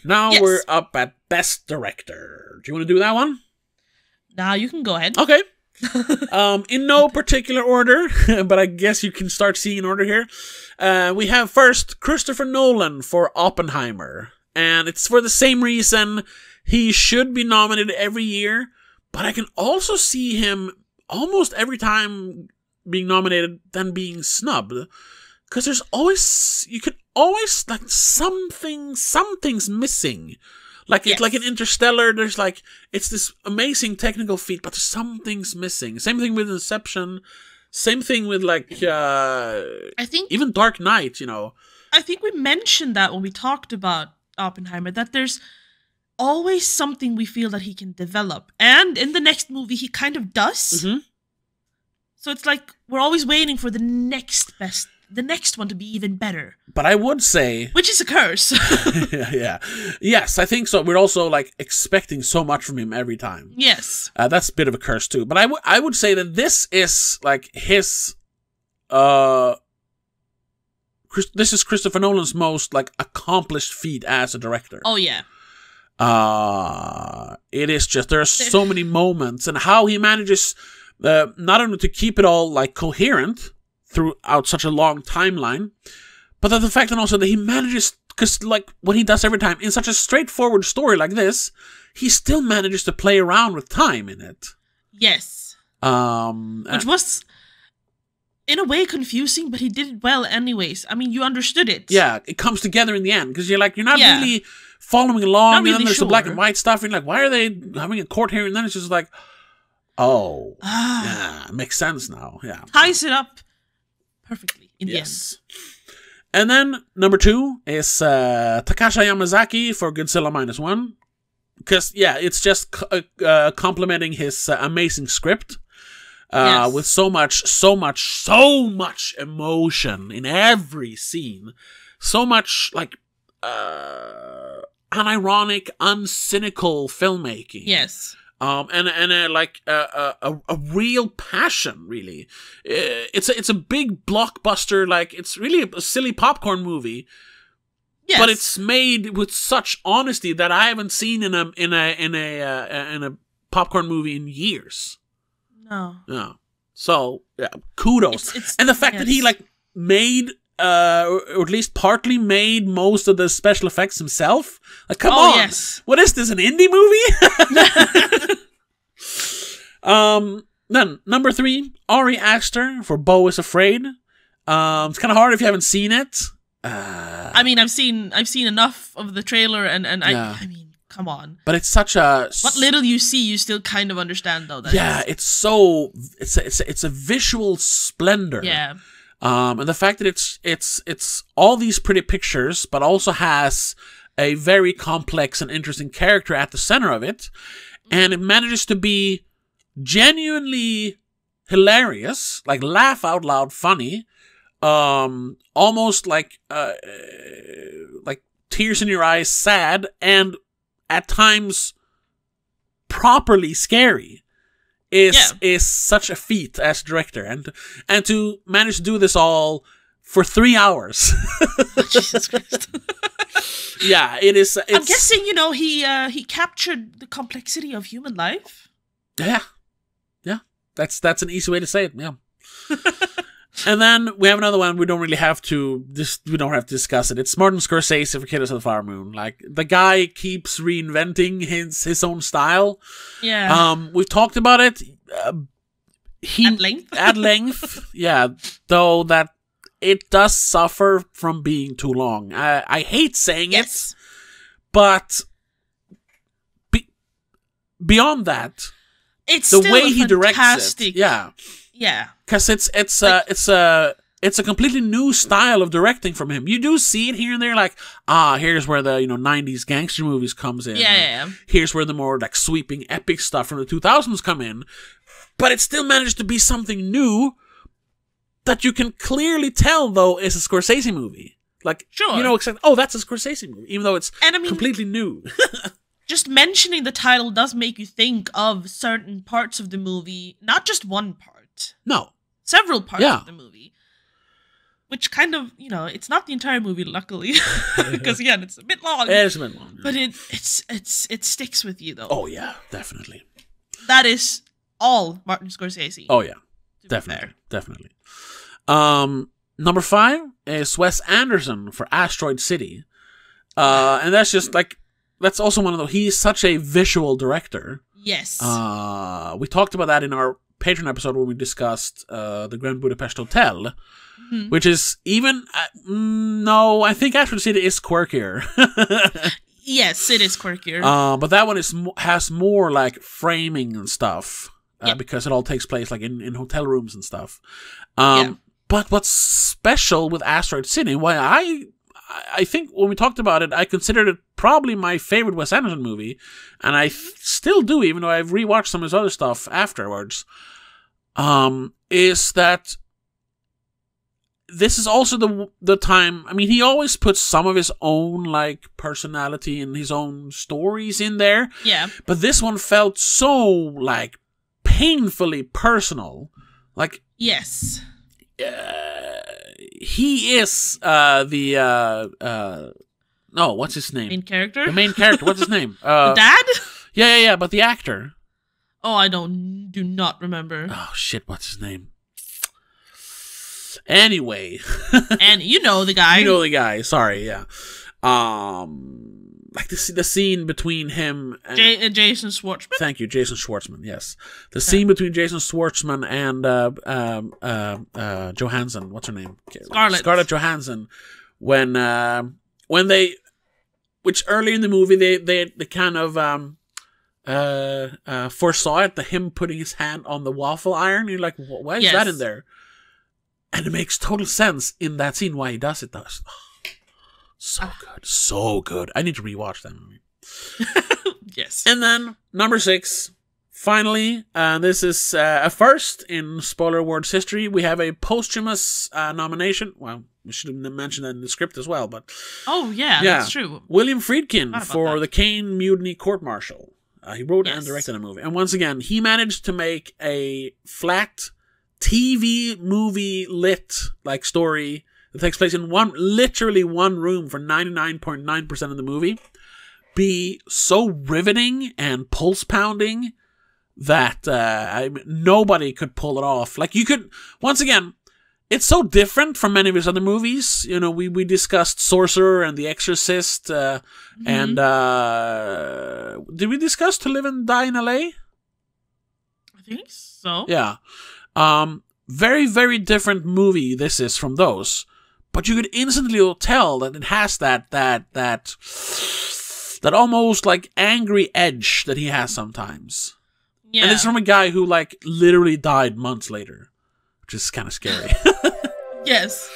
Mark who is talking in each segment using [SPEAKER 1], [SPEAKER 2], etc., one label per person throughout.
[SPEAKER 1] Now
[SPEAKER 2] Yes.
[SPEAKER 1] we're up at Best Director. Do you want to do that one?
[SPEAKER 2] Now you can go ahead.
[SPEAKER 1] Okay. In no particular order, but I guess you can start seeing an order here. We have first Christopher Nolan for Oppenheimer. And it's for the same reason he should be nominated every year, but I can also see him almost every time being nominated then being snubbed. Because there's always, you could always, like, something's missing. Like, it's like in Interstellar, there's like, it's this amazing technical feat, but something's missing. Same thing with Inception. Same thing with, like,
[SPEAKER 2] I think
[SPEAKER 1] even Dark Knight, you know.
[SPEAKER 2] I think we mentioned that when we talked about Oppenheimer, that there's always something we feel that he can develop. And in the next movie, he kind of does.
[SPEAKER 1] Mm-hmm.
[SPEAKER 2] So it's like, we're always waiting for the next one to be even better.
[SPEAKER 1] But I would say...
[SPEAKER 2] Which is a curse.
[SPEAKER 1] yeah. Yes, I think so. We're also, like, expecting so much from him every time.
[SPEAKER 2] Yes.
[SPEAKER 1] That's a bit of a curse, too. But I would say that this is, like, his... this is Christopher Nolan's most, like, accomplished feat as a director.
[SPEAKER 2] Oh, yeah.
[SPEAKER 1] It is just, there are so many moments, and how he manages not only to keep it all, like, coherent throughout such a long timeline, but the fact that also that he manages, because, like, what he does every time, in such a straightforward story like this, he still manages to play around with time in it.
[SPEAKER 2] Yes. Which was, in a way, confusing, but he did it well anyways. I mean, you understood it.
[SPEAKER 1] Yeah, it comes together in the end, because you're like, you're not really following along,
[SPEAKER 2] Not
[SPEAKER 1] and
[SPEAKER 2] really
[SPEAKER 1] then there's the
[SPEAKER 2] sure.
[SPEAKER 1] black and white stuff, and you're like, why are they having a court hearing? And then it's just like, oh, yeah, it makes sense now, yeah.
[SPEAKER 2] Ties it up perfectly in the end.
[SPEAKER 1] And then, number 2 is Takashi Yamazaki for Godzilla -1. Because, yeah, it's just complimenting his amazing script. With so much emotion in every scene. So much, like, unironic, uncynical filmmaking.
[SPEAKER 2] Yes.
[SPEAKER 1] And like a real passion, really. It's a big blockbuster, like, it's really a silly popcorn movie.
[SPEAKER 2] Yes.
[SPEAKER 1] But it's made with such honesty that I haven't seen in a popcorn movie in years.
[SPEAKER 2] No.
[SPEAKER 1] Yeah. So, yeah, kudos. And the fact that he, like, made, or at least partly made most of the special effects himself. Like, come on.
[SPEAKER 2] Yes.
[SPEAKER 1] What is this, an indie movie? Then, number 3, Ari Aster for Beau is Afraid. It's kind of hard if you haven't seen it.
[SPEAKER 2] I mean, I've seen enough of the trailer, and I mean, come on.
[SPEAKER 1] But it's such a...
[SPEAKER 2] What little you see, you still kind of understand, though.
[SPEAKER 1] It's so... It's a visual splendor.
[SPEAKER 2] Yeah.
[SPEAKER 1] And the fact that it's all these pretty pictures, but also has a very complex and interesting character at the center of it, and it manages to be genuinely hilarious, like laugh out loud funny, almost like tears in your eyes sad, and at times properly scary. Is such a feat as director, and to manage to do this all for 3 hours.
[SPEAKER 2] Jesus Christ.
[SPEAKER 1] Yeah, it is.
[SPEAKER 2] I'm guessing, he captured the complexity of human life.
[SPEAKER 1] Yeah. That's an easy way to say it. Yeah. And then we have another one. We don't have to discuss it. It's Martin Scorsese for Killers of the Flower Moon. Like, the guy keeps reinventing his own style.
[SPEAKER 2] Yeah.
[SPEAKER 1] We've talked about it.
[SPEAKER 2] At length.
[SPEAKER 1] At length. Yeah. Though that it does suffer from being too long. I hate saying it, but beyond that,
[SPEAKER 2] it's
[SPEAKER 1] the
[SPEAKER 2] still
[SPEAKER 1] way he directs it. Yeah.
[SPEAKER 2] Yeah.
[SPEAKER 1] Because it's a completely new style of directing from him. You do see it here and there, like, here's where the 90s gangster movies comes in.
[SPEAKER 2] Yeah.
[SPEAKER 1] Here's where the more, like, sweeping epic stuff from the 2000s come in. But it still managed to be something new that you can clearly tell, though, is a Scorsese movie. Like,
[SPEAKER 2] sure.
[SPEAKER 1] That's a Scorsese movie, even though it's completely new.
[SPEAKER 2] Just mentioning the title does make you think of certain parts of the movie, not just one part.
[SPEAKER 1] No.
[SPEAKER 2] Several parts of the movie. which kind of, you know, it's not the entire movie, luckily, because again, it's a bit long.
[SPEAKER 1] It's a bit long.
[SPEAKER 2] But it sticks with you though.
[SPEAKER 1] Oh yeah, definitely.
[SPEAKER 2] That is all Martin Scorsese.
[SPEAKER 1] Oh yeah, definitely. Number 5 is Wes Anderson for Asteroid City, and that's just like that's also one of the. He's such a visual director.
[SPEAKER 2] Yes.
[SPEAKER 1] We talked about that in our Patreon episode when we discussed the Grand Budapest Hotel, which is even no, I think Asteroid City is quirkier.
[SPEAKER 2] Yes, it is quirkier.
[SPEAKER 1] But that one has more like framing and stuff because it all takes place like in hotel rooms and stuff. But what's special with Asteroid City, why I think when we talked about it, I considered it probably my favorite Wes Anderson movie, and I still do, even though I've rewatched some of his other stuff afterwards, is that this is also the time. I mean, he always puts some of his own like personality and his own stories in there.
[SPEAKER 2] Yeah.
[SPEAKER 1] But this one felt so like painfully personal. Like
[SPEAKER 2] yes.
[SPEAKER 1] He is no, what's his name?
[SPEAKER 2] Main character?
[SPEAKER 1] The main character. What's his name?
[SPEAKER 2] The dad?
[SPEAKER 1] Yeah, but the actor.
[SPEAKER 2] Oh, I do not remember.
[SPEAKER 1] Oh shit, what's his name? Anyway.
[SPEAKER 2] And you know the guy.
[SPEAKER 1] You know the guy, sorry, yeah. Like the scene between him and
[SPEAKER 2] Jason Schwartzman.
[SPEAKER 1] Thank you, Jason Schwartzman. Yes, the scene between Jason Schwartzman and Johansson. What's her name? Scarlett Johansson. When they, which early in the movie they kind of foresaw it. Him putting his hand on the waffle iron. You're like, why is that in there? And it makes total sense in that scene why he does it. Though. So good. I need to rewatch that movie.
[SPEAKER 2] Yes.
[SPEAKER 1] And then number 6, finally, this is a first in Spoiler Awards history. We have a posthumous nomination. Well, we should have mentioned that in the script as well, but
[SPEAKER 2] that's true.
[SPEAKER 1] William Friedkin for the Caine Mutiny Court Martial. He wrote and directed a movie, and once again, he managed to make a flat TV movie lit like story. It takes place in literally one room for 99.9% of the movie. Be so riveting and pulse pounding that nobody could pull it off. Like you could, once again, it's so different from many of his other movies. You know, we discussed Sorcerer and The Exorcist, and did we discuss To Live and Die in L.A.?
[SPEAKER 2] I think so.
[SPEAKER 1] Yeah. Very, very different movie this is from those. But you could instantly tell that it has that almost like angry edge that he has sometimes. Yeah. And it's from a guy who like literally died months later, which is kind of scary.
[SPEAKER 2] Yes.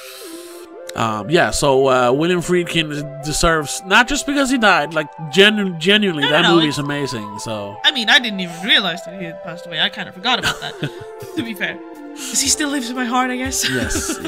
[SPEAKER 1] So William Friedkin deserves, not just because he died, like genuinely that movie is amazing. So
[SPEAKER 2] I mean, I didn't even realize that he had passed away. I kind of forgot about that. To be fair, because he still lives in my heart, I guess.
[SPEAKER 1] Yes.